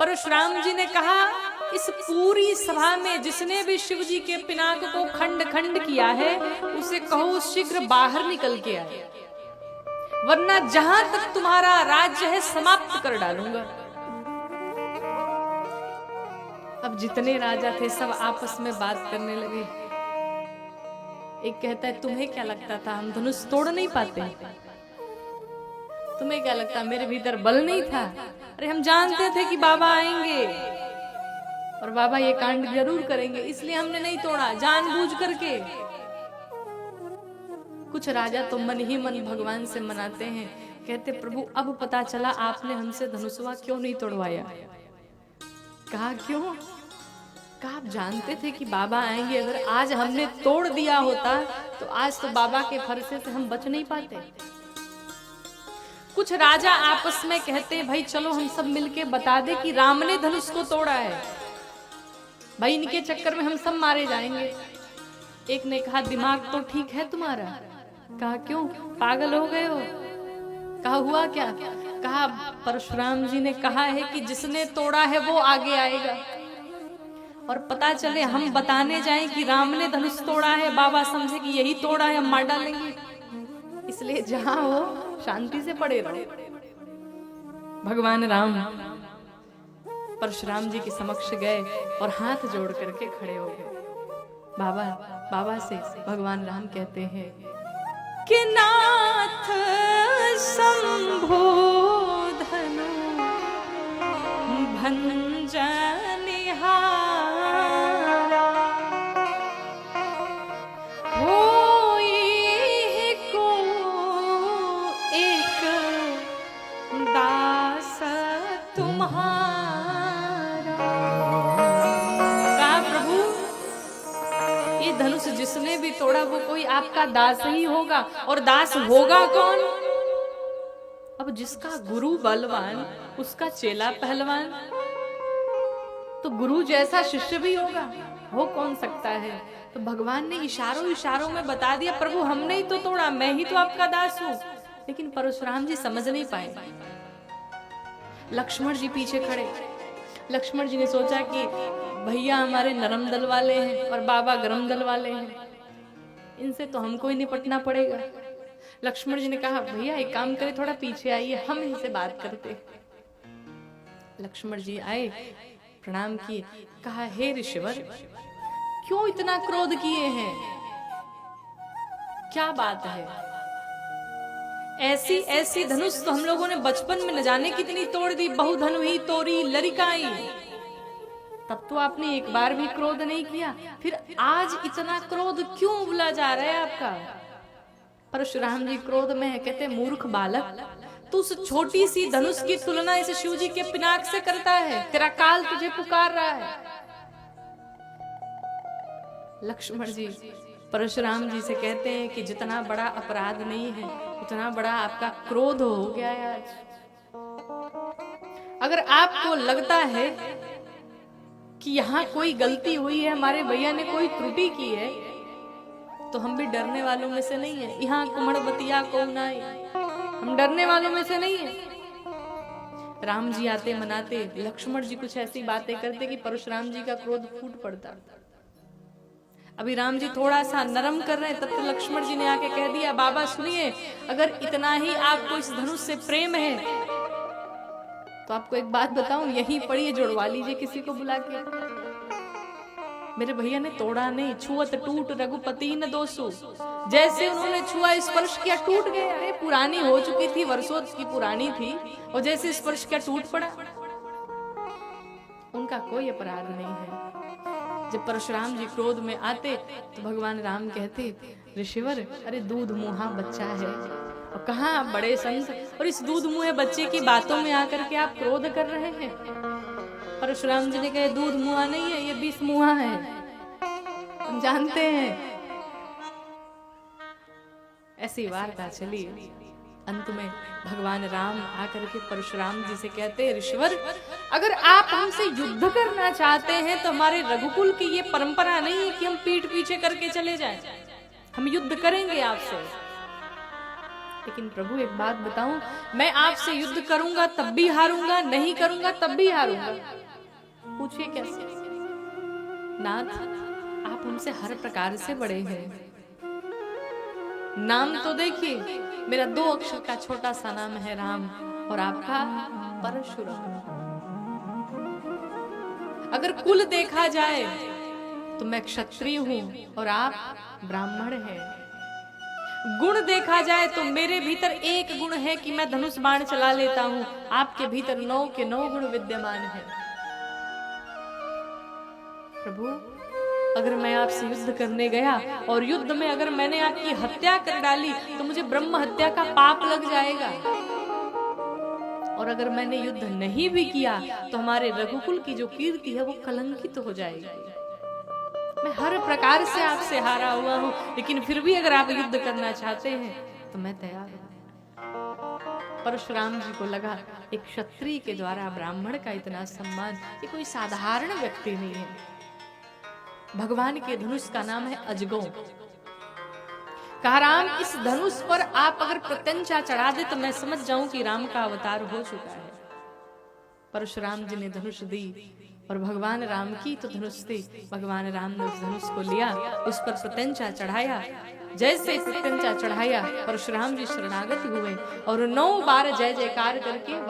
परशुराम जी ने कहा, इस पूरी सभा में जिसने भी शिव जी के पिनाक को खंड खंड किया है, उसे कहो शीघ्र बाहर निकल के आए, वरना जहां तक तुम्हारा राज्य है समाप्त कर डालूंगा। अब जितने राजा थे सब आपस में बात करने लगे। एक कहता है, तुम्हें क्या लगता था हम धनुष तोड़ नहीं पाते? तुम्हें क्या लगता मेरे भीतर बल नहीं था? अरे हम जानते थे कि बाबा आएंगे और बाबा ये कांड जरूर करेंगे, इसलिए हमने नहीं तोड़ा जानबूझ करके। कुछ राजा तो मन ही मन भगवान से मनाते हैं, कहते प्रभु अब पता चला आपने हमसे धनुषवा क्यों नहीं तोड़वाया। कहा क्यों? कहा आप जानते थे कि बाबा आएंगे, अगर आज हमने तोड़ दिया होता तो आज तो बाबा के फरसे से हम बच नहीं पाते। कुछ राजा आपस में कहते हैं, भाई चलो हम सब मिलके बता दे कि राम ने धनुष को तोड़ा है, भाई इनके चक्कर में हम सब मारे जाएंगे। एक ने कहा दिमाग तो ठीक है तुम्हारा। कहा क्यों, पागल हो गए हो? कहा हुआ क्या? कहा परशुराम जी ने कहा है कि जिसने तोड़ा है वो आगे आएगा, और पता चले हम बताने जाएं कि राम ने धनुष तोड़ा है, बाबा समझे कि यही तोड़ा है, हम मार डालेंगे। इसलिए जहां हो शांति से पड़े रहो। भगवान राम परशुराम जी के समक्ष गए और हाथ जोड़ करके खड़े हो गए। बाबा से भगवान राम कहते हैं कि नाथ शंभो धनु भंजनिहारा, होई को एक दास तुम्हारा। कहा प्रभु ये धनुष जिसने भी तोड़ा वो कोई आपका दास ही होगा, और दास होगा कौन? अब जिसका गुरु बलवान उसका चेला पहलवान, तो गुरु जैसा शिष्य भी होगा, हो कौन सकता है? तो भगवान ने इशारों में बता दिया, प्रभु हमने ही तो तोड़ा, मैं ही तो आपका दास हूं। लेकिन परशुराम जी समझ नहीं पाए। लक्ष्मण जी पीछे खड़े। लक्ष्मण जी ने सोचा कि भैया हमारे नरम दल वाले हैं और बाबा गरम दल वाले हैं, इनसे तो हमको ही निपटना पड़ेगा। लक्ष्मण जी ने कहा भैया एक काम करे, थोड़ा पीछे आइए, हम इनसे बात करते। लक्ष्मण जी आए, प्रणाम किए, कहा हे ऋषिवर क्यों इतना क्रोध किए हैं? क्या बात है? ऐसी धनुष तो हम लोगों ने बचपन में न जाने कितनी तोड़ दी, बहुधनु ही तोड़ी लरिकाई, तब तो आपने एक बार भी क्रोध नहीं किया, फिर आज इतना क्रोध क्यों उबला जा रहा है आपका? परशुराम जी क्रोध में है, कहते मूर्ख बालक, तू उस छोटी सी धनुष की तुलना इस शिव जी के पिनाक से करता है, तेरा काल तुझे पुकार रहा है। लक्ष्मण जी परशुराम जी से कहते हैं कि जितना बड़ा अपराध नहीं है उतना बड़ा आपका क्रोध हो गया है आज। अगर आपको लगता है कि यहाँ कोई गलती हुई है, हमारे भैया ने कोई त्रुटि की है, तो हम भी डरने वालों में से नहीं है। यहाँ कुमड़बतिया को नाई, हम डरने वालों में से नहीं है। राम जी आते मनाते, लक्ष्मण जी कुछ ऐसी बातें करते कि परशुराम जी का क्रोध फूट पड़ता। अभी राम जी थोड़ा सा नरम कर रहे हैं, तब तो लक्ष्मण जी ने आके कह दिया बाबा सुनिए, अगर इतना ही आपको इस धनुष से प्रेम है तो आपको एक बात बताऊं, यहीं पड़ी जुड़वा लीजिए किसी को बुला के। मेरे भैया ने तोड़ा नहीं, छुअत टूट रघुपति न दोषु, जैसे उन्होंने छुआ स्पर्श किया टूट गए। अरे पुरानी हो चुकी थी, वर्षों की पुरानी थी, और जैसे स्पर्श किया टूट पड़ा। उनका कोई अपराध नहीं है। जब परशुराम जी क्रोध में आते तो भगवान राम कहते ऋषिवर अरे दूध मुहा बच्चा है, और कहाँ आप बड़े संत, और इस दूध मुहे बच्चे की बातों में आकर के आप क्रोध कर रहे हैं। परशुराम जी ने कहा दूध मुहा नहीं है, ये 20 मुहा है, हम जानते हैं। ऐसी वार्ता चली। अंत में भगवान राम आकर के परशुराम जी से कहते ऋषिवर अगर आप हमसे युद्ध करना चाहते हैं तो हमारे रघुकुल की ये परंपरा नहीं है कि हम पीठ पीछे करके चले जाएं, हम युद्ध करेंगे आपसे। लेकिन प्रभु एक बात बताऊं, मैं आपसे युद्ध करूंगा तब भी हारूंगा, नहीं करूंगा तब भी हारूंगा। पूछिए कैसे? नाथ, आप हमसे हर प्रकार से बड़े हैं। नाम तो देखिए, मेरा 2 अक्षर का छोटा सा नाम है राम, और आपका परशुराम। अगर कुल देखा जाए तो मैं क्षत्रिय हूं और आप ब्राह्मण हैं। गुण देखा जाए तो मेरे भीतर एक गुण है कि मैं धनुष बाण चला लेता हूं, आपके भीतर 9 के 9 गुण विद्यमान है। प्रभु, अगर मैं आपसे युद्ध करने गया और युद्ध में अगर मैंने आपकी हत्या कर डाली तो मुझे ब्रह्म हत्या का पाप लग जाएगा, और अगर मैंने युद्ध नहीं भी किया तो हमारे रघुकुल की जो कीर्ति है वो कलंकित हो जाएगी। मैं हर प्रकार से आपसे हारा हुआ हूं, लेकिन फिर भी अगर आप युद्ध करना चाहते हैं तो मैं तैयार हूं। परशुराम जी को लगा एक क्षत्रिय के द्वारा ब्राह्मण का इतना सम्मान, ये कोई साधारण व्यक्ति नहीं है। भगवान के धनुष का नाम है अजगौ। कहा, राम, इस धनुष पर आप अगर प्रत्यंचा चढ़ा दे तो मैं समझ जाऊं कि राम का अवतार हो चुका है। परशुराम जी ने धनुष दी और भगवान राम की तो धनुष थी। भगवान राम ने उस धनुष को लिया, उस पर प्रत्यंचा चढ़ाया। जैसे प्रत्यंचा चढ़ाया, परशुराम जी शरणागत हुए और 9 बार जय जयकार करके